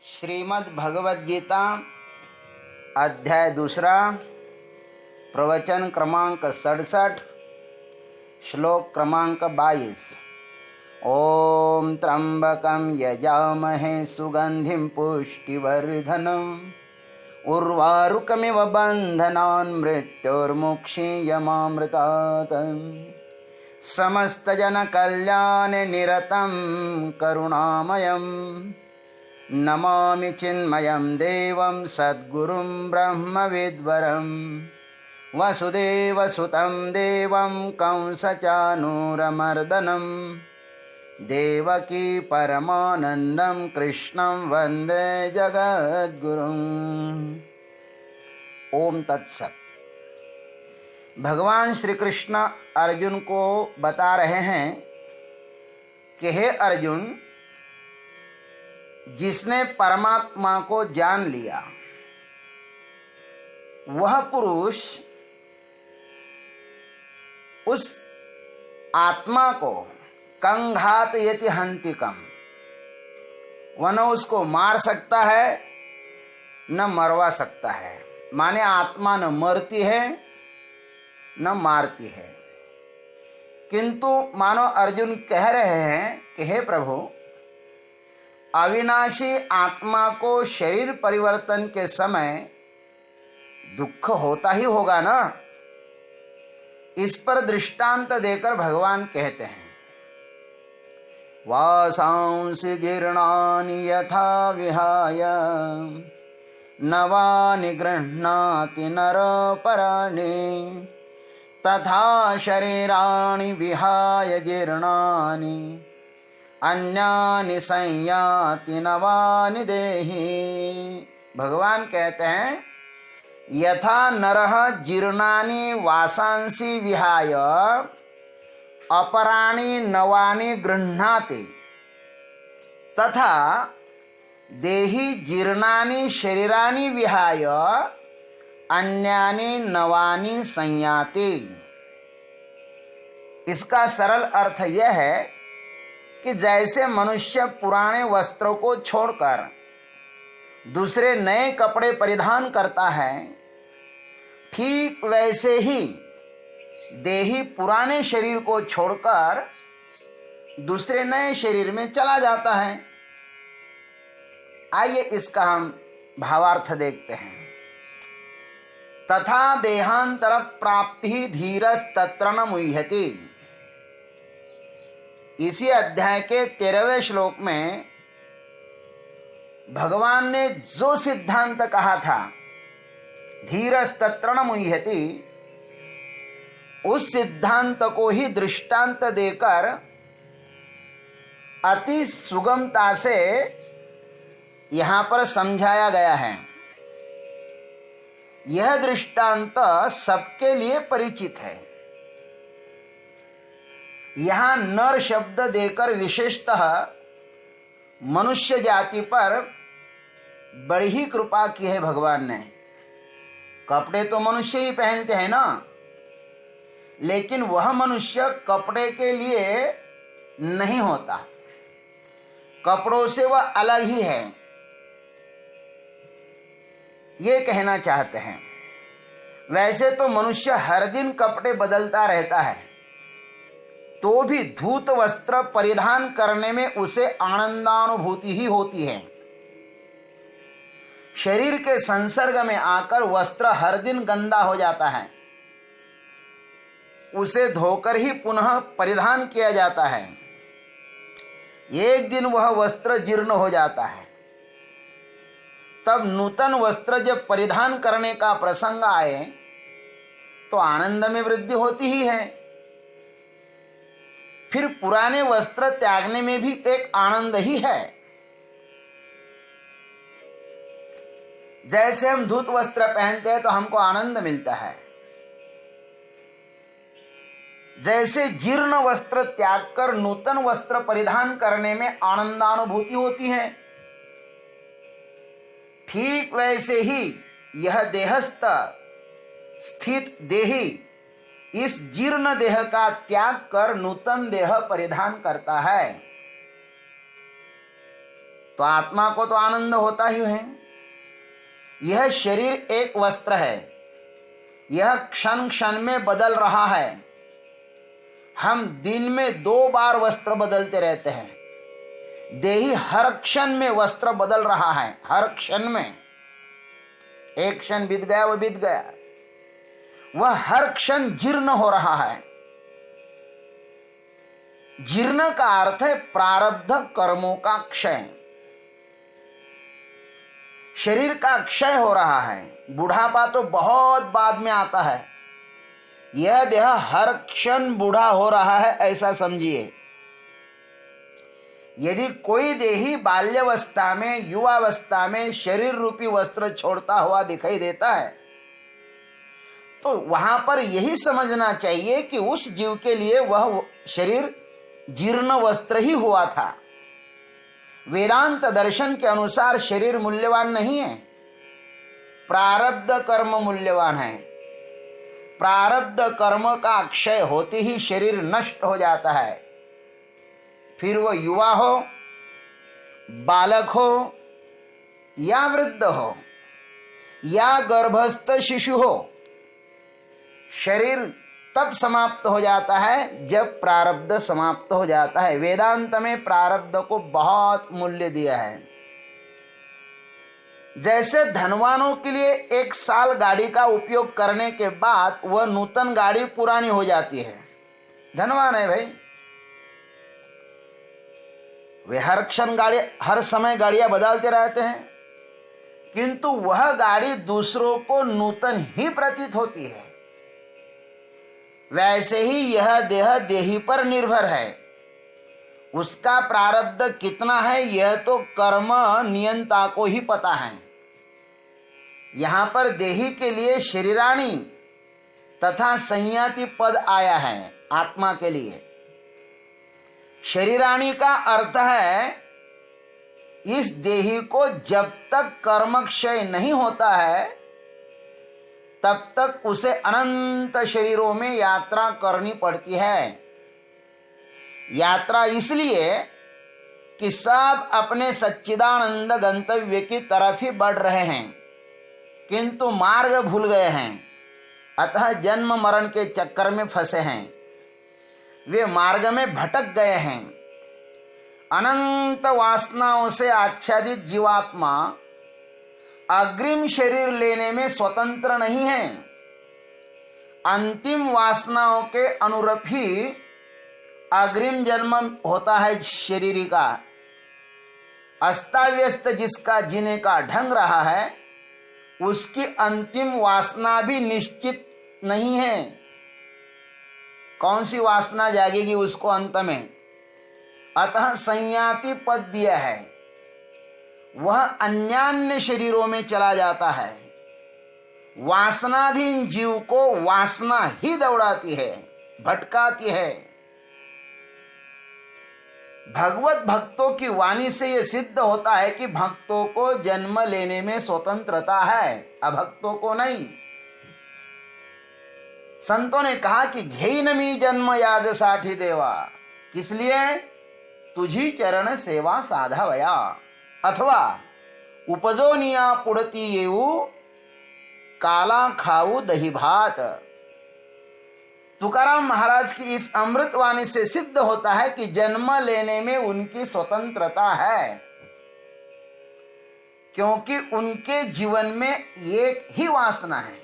श्रीमद् भगवद गीता अध्याय 2 प्रवचन क्रमांक 67 श्लोक क्रमांक 22। ओम त्र्यंबकं यजामहे सुगंधिं पुष्टिवर्धनम् उर्वारुकमिव बन्धनान् मृत्योर्मुक्षीयमामृतात् समस्तजनकल्याणे निरतं करुणामयम् नमामि चिन्मयं देवं सद्गुरुं ब्रह्मविद्वरं वसुदेवसुतं देवं कंसचानूरमर्दनं देवकी परमानन्दं कृष्णं वन्दे जगद्गुरुम्। ओम तत्सत। भगवान श्री कृष्ण अर्जुन को बता रहे हैं कि हे अर्जुन, जिसने परमात्मा को जान लिया वह पुरुष उस आत्मा को कंघातयति हंतिकम, वह न उसको मार सकता है न मरवा सकता है। माने आत्मा न मरती है न मारती है। किंतु मानो अर्जुन कह रहे हैं कि हे प्रभु, अविनाशी आत्मा को शरीर परिवर्तन के समय दुख होता ही होगा ना। इस पर दृष्टांत देकर भगवान कहते हैं, वासांसि जीर्णानि यथा विहाय नवानि गृह्णाति नरपराणि तथा शरीराणि विहाय जीर्णानि अन्यानि संयाति नवानि देहि। भगवान कहते हैं, यथा नरः जीर्णानि वासांसि विहाय अपराणि नवानि गृह्णाति तथा देहि जीर्णानि शरीरानि विहाय अन्यानि नवानि संयाति। इसका सरल अर्थ यह है कि जैसे मनुष्य पुराने वस्त्रों को छोड़कर दूसरे नए कपड़े परिधान करता है, ठीक वैसे ही देही पुराने शरीर को छोड़कर दूसरे नए शरीर में चला जाता है। आइए इसका हम भावार्थ देखते हैं। तथा देहांतर प्राप्ति धीरस तत्र न मुह्यति। इसी अध्याय के 13वें श्लोक में भगवान ने जो सिद्धांत कहा था, धीरस तत्र न मुह्यति, उस सिद्धांत को ही दृष्टांत देकर अति सुगमता से यहां पर समझाया गया है। यह दृष्टांत सबके लिए परिचित है। यहां नर शब्द देकर विशेषतः मनुष्य जाति पर बड़ी ही कृपा की है भगवान ने। कपड़े तो मनुष्य ही पहनते हैं ना, लेकिन वह मनुष्य कपड़े के लिए नहीं होता, कपड़ों से वह अलग ही है, ये कहना चाहते हैं। वैसे तो मनुष्य हर दिन कपड़े बदलता रहता है, तो भी धूत वस्त्र परिधान करने में उसे आनंदानुभूति ही होती है। शरीर के संसर्ग में आकर वस्त्र हर दिन गंदा हो जाता है, उसे धोकर ही पुनः परिधान किया जाता है। एक दिन वह वस्त्र जीर्ण हो जाता है, तब नूतन वस्त्र जब परिधान करने का प्रसंग आए तो आनंद में वृद्धि होती ही है। फिर पुराने वस्त्र त्यागने में भी एक आनंद ही है। जैसे हम धूत वस्त्र पहनते हैं तो हमको आनंद मिलता है, जैसे जीर्ण वस्त्र त्याग कर नूतन वस्त्र परिधान करने में आनंदानुभूति होती है, ठीक वैसे ही यह देहस्थ स्थित देही इस जीर्ण देह का त्याग कर नूतन देह परिधान करता है। तो आत्मा को तो आनंद होता ही है। यह शरीर एक वस्त्र है, यह क्षण क्षण में बदल रहा है। हम दिन में 2 बार वस्त्र बदलते रहते हैं। देही हर क्षण में वस्त्र बदल रहा है, हर क्षण में। एक क्षण बीत गया वो बीत गया, वह हर क्षण जीर्ण हो रहा है। जीर्ण का अर्थ है प्रारब्ध कर्मों का क्षय। शरीर का क्षय हो रहा है। बुढ़ापा तो बहुत बाद में आता है, यह देह हर क्षण बूढ़ा हो रहा है, ऐसा समझिए। यदि कोई देही बाल्यावस्था में, युवावस्था में शरीर रूपी वस्त्र छोड़ता हुआ दिखाई देता है, तो वहां पर यही समझना चाहिए कि उस जीव के लिए वह शरीर जीर्ण वस्त्र ही हुआ था। वेदांत दर्शन के अनुसार शरीर मूल्यवान नहीं है, प्रारब्ध कर्म मूल्यवान है। प्रारब्ध कर्म का क्षय होते ही शरीर नष्ट हो जाता है। फिर वह युवा हो, बालक हो या वृद्ध हो या गर्भस्थ शिशु हो, शरीर तब समाप्त हो जाता है जब प्रारब्ध समाप्त हो जाता है। वेदांत में प्रारब्ध को बहुत मूल्य दिया है। जैसे धनवानों के लिए 1 साल गाड़ी का उपयोग करने के बाद वह नूतन गाड़ी पुरानी हो जाती है। धनवान है भाई, वे हर क्षण गाड़ी, हर समय गाड़ियां बदलते रहते हैं, किंतु वह गाड़ी दूसरों को नूतन ही प्रतीत होती है। वैसे ही यह देह देही पर निर्भर है। उसका प्रारब्ध कितना है यह तो कर्म नियंता को ही पता है। यहां पर देही के लिए शरीराणी तथा संयाति पद आया है आत्मा के लिए। शरीराणी का अर्थ है इस देही को जब तक कर्म क्षय नहीं होता है तब तक उसे अनंत शरीरों में यात्रा करनी पड़ती है। यात्रा इसलिए कि सब अपने सच्चिदानंद गंतव्य की तरफ ही बढ़ रहे हैं, किंतु मार्ग भूल गए हैं, अतः जन्म मरण के चक्कर में फंसे हैं। वे मार्ग में भटक गए हैं। अनंत वासनाओं से आच्छादित जीवात्मा अग्रिम शरीर लेने में स्वतंत्र नहीं है। अंतिम वासनाओं के अनुरूप ही अग्रिम जन्म होता है शरीर का। अस्ताव्यस्त जिसका जीने का ढंग रहा है उसकी अंतिम वासना भी निश्चित नहीं है। कौन सी वासना जागेगी उसको अंत में। अतः संयाति पद दिया है, वह अन्यान्य शरीरों में चला जाता है। वासनाधीन जीव को वासना ही दौड़ाती है, भटकाती है। भगवत भक्तों की वाणी से यह सिद्ध होता है कि भक्तों को जन्म लेने में स्वतंत्रता है, अभक्तों को नहीं। संतों ने कहा कि घेनमी जन्म याद साठी देवा, किस लिए? तुझी चरण सेवा साधावया, अथवा उपजोनिया पुड़ती येऊ काला खाऊ दही भात। तुकाराम महाराज की इस अमृतवाणी से सिद्ध होता है कि जन्म लेने में उनकी स्वतंत्रता है, क्योंकि उनके जीवन में एक ही वासना है।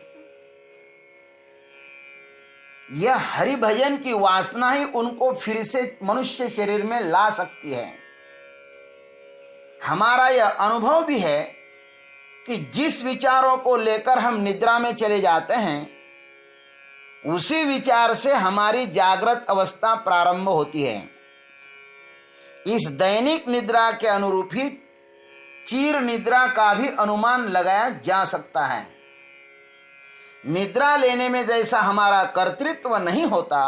यह हरि भजन की वासना ही उनको फिर से मनुष्य शरीर में ला सकती है। हमारा यह अनुभव भी है कि जिस विचारों को लेकर हम निद्रा में चले जाते हैं उसी विचार से हमारी जागृत अवस्था प्रारंभ होती है। इस दैनिक निद्रा के अनुरूप ही चीर निद्रा का भी अनुमान लगाया जा सकता है। निद्रा लेने में जैसा हमारा कर्तृत्व नहीं होता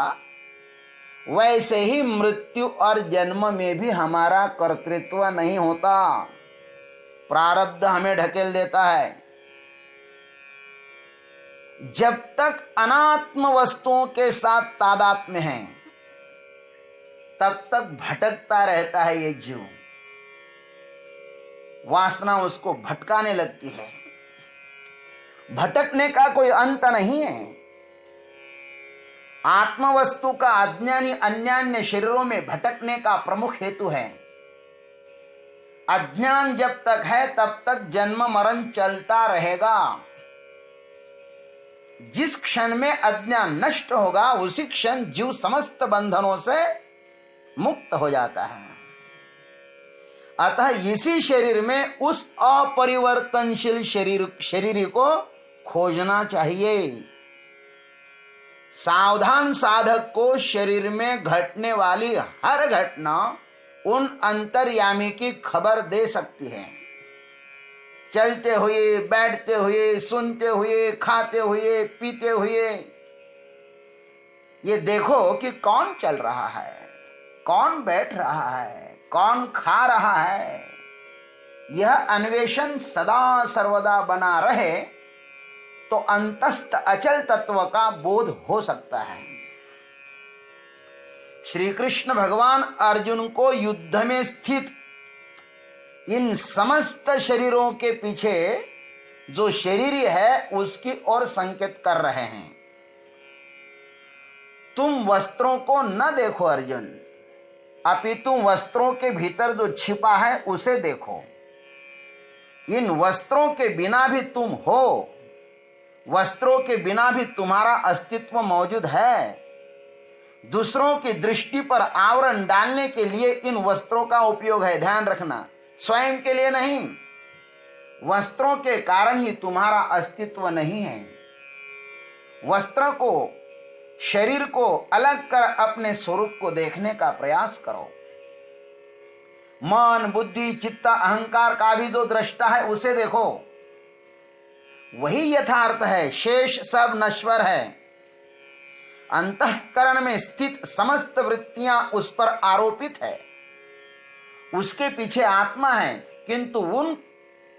वैसे ही मृत्यु और जन्म में भी हमारा कर्तृत्व नहीं होता। प्रारब्ध हमें ढकेल देता है। जब तक अनात्म वस्तुओं के साथ तादात्म्य है तब तक भटकता रहता है ये जीव। वासना उसको भटकाने लगती है। भटकने का कोई अंत नहीं है। आत्मवस्तु का अज्ञानी अन्यान्य शरीरों में भटकने का प्रमुख हेतु है। अज्ञान जब तक है तब तक जन्म मरण चलता रहेगा। जिस क्षण में अज्ञान नष्ट होगा उसी क्षण जीव समस्त बंधनों से मुक्त हो जाता है। अतः इसी शरीर में उस अपरिवर्तनशील शरीर को खोजना चाहिए। सावधान साधक को शरीर में घटने वाली हर घटना उन अंतर्यामी की खबर दे सकती है। चलते हुए, बैठते हुए, सुनते हुए, खाते हुए, पीते हुए, ये देखो कि कौन चल रहा है, कौन बैठ रहा है, कौन खा रहा है। यह अन्वेषण सदा सर्वदा बना रहे तो अंतस्थ अचल तत्व का बोध हो सकता है। श्री कृष्ण भगवान अर्जुन को युद्ध में स्थित इन समस्त शरीरों के पीछे जो शरीरी है उसकी ओर संकेत कर रहे हैं। तुम वस्त्रों को न देखो अर्जुन, अपितु वस्त्रों के भीतर जो छिपा है उसे देखो। इन वस्त्रों के बिना भी तुम हो, वस्त्रों के बिना भी तुम्हारा अस्तित्व मौजूद है। दूसरों की दृष्टि पर आवरण डालने के लिए इन वस्त्रों का उपयोग है, ध्यान रखना, स्वयं के लिए नहीं। वस्त्रों के कारण ही तुम्हारा अस्तित्व नहीं है। वस्त्र को, शरीर को अलग कर अपने स्वरूप को देखने का प्रयास करो। मन, बुद्धि, चित्त, अहंकार का भी जो दृष्टा है उसे देखो, वही यथार्थ है, शेष सब नश्वर है। अंतःकरण में स्थित समस्त वृत्तियां उस पर आरोपित है। उसके पीछे आत्मा है, किंतु उन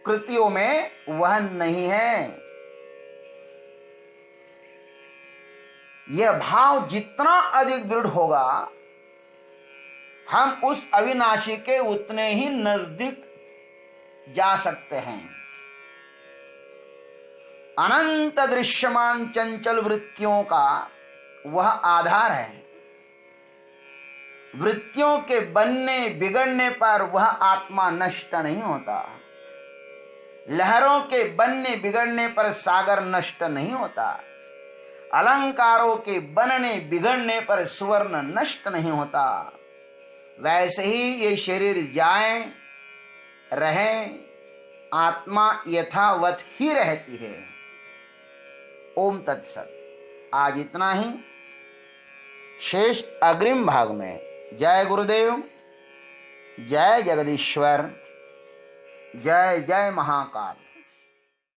कृतियों में वह नहीं है। यह भाव जितना अधिक दृढ़ होगा हम उस अविनाशी के उतने ही नजदीक जा सकते हैं। अनंत दृश्यमान चंचल वृत्तियों का वह आधार है। वृत्तियों के बनने बिगड़ने पर वह आत्मा नष्ट नहीं होता। लहरों के बनने बिगड़ने पर सागर नष्ट नहीं होता। अलंकारों के बनने बिगड़ने पर सुवर्ण नष्ट नहीं होता। वैसे ही ये शरीर जाए रहे, आत्मा यथावत ही रहती है। ओम तत्सत। आज इतना ही। शेष अग्रिम भाग में। जय गुरुदेव, जय जगदीश्वर, जय जय महाकाल।